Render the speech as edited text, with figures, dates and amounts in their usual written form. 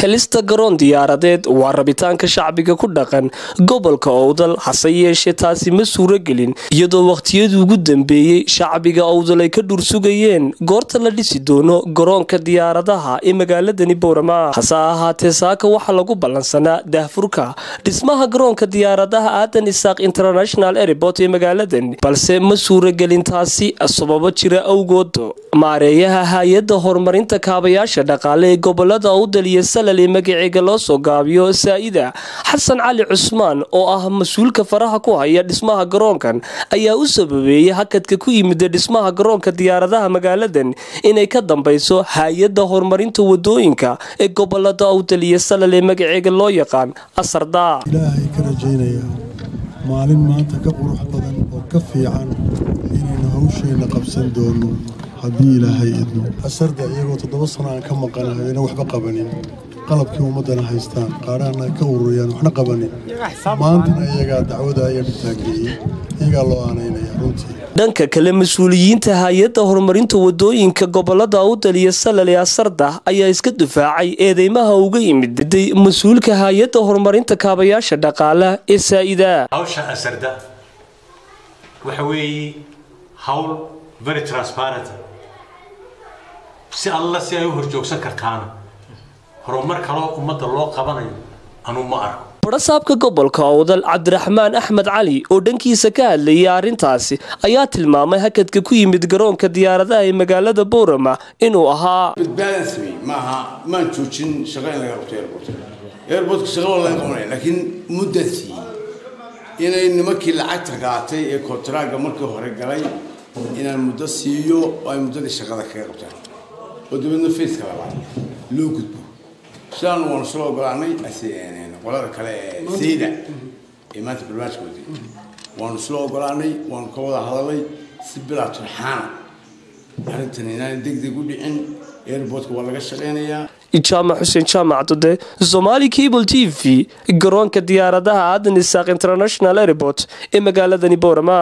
helista garoon diyaaradeed waa rabitaanka shacbiga ku dhaqan gobolka Awdal hase yeeshee taasi ma suuragelin iyadoo waqtiyadii ugu dambeeyay shacbiga Awdal ay ka dhursugayeen goorta la dhisi doono garoonka diyaaradaha ee magaaladani Boorama hase ahaatee saaka waxa lagu balansanaa daahfurka dhismaha garoonka diyaaradaha Aadan Isaaq International Airport ee magaaladan balse ma suuragelin taasi sababo jira awgood maareeyaha hay'adda horumarinta kaabayaasha dhaqaale ee gobolada Awdal iyo Salale magaciisa loo soo gaabiyo Saida Xasan Cali Cusmaan oo ah mas'uulka faraha ku haya dhismaha garoonkan ayaa u sababeeyay hakadka ku yimid dhismaha garoonka diyaaradaha magaaladan inay ka dambayso hay'adda horumarinta wadooyinka ee gobolada Awdal iyo Salale magaciisa loo yaqaan Asarda ilaahay ka rajaynaya maalin maanta ka qurux badan oo ka fiican inaynu hawsheena qabsan doono haddii ilaahay idmo Asarda iyagoo 7 sano aan ka maqanahay waxba qabanin qalabkii ummadana haystaan qaarana ka ururiyaan waxna qabanin maanta iyaga dacwada ay dhigtay iyaga loo aaneynaya runtii dhanka kale mas'uuliyiinta hay'adda horumarinta wadooyinka gobolada Awdal iyo Salale Asarda ayaa iska difaacay eedeymaha uga yimid mas'uulka hay'adda horumarinta kaabayaasha dhaqaale ee Saida hawsha Asarda waxa weeye hawl very transparent si alla si ay u horjoogsan kartaan horumar kale ummadda loo qabanayo anu ma arko Warasaabka gobolka Awdal Cabdiraxmaan Axmed Cali oo dhankiisa ka hadlayay arintaasi ayaa tilmaamay hakadka ku yimid garoonka diyaaradaha ee magaalada Boorama inuu ahaa balance ma joojin shaqada laga qabto airport shaqada laga qabanay laakiin muddati inay nimankii lacagta qaatay ee kontraaga markii hore galay inaan muddo siiyo ay muddada shaqada kaga qabtaan oo dibadna face kala loo gudbo shan waan soo go'aanay aseen qolada kale Saida imaanta barnaamijkoodii waan soo go'aanay waan ka wada hadalay si bilaa turxaan arintan inaan degdeg u dhicin airport waa laga shaqeynayaa Ijama Hussein Jamacadde Somali Cable TV garoonka diyaaradaha Aadan Isaaq International Airport ee magaaladani Boorama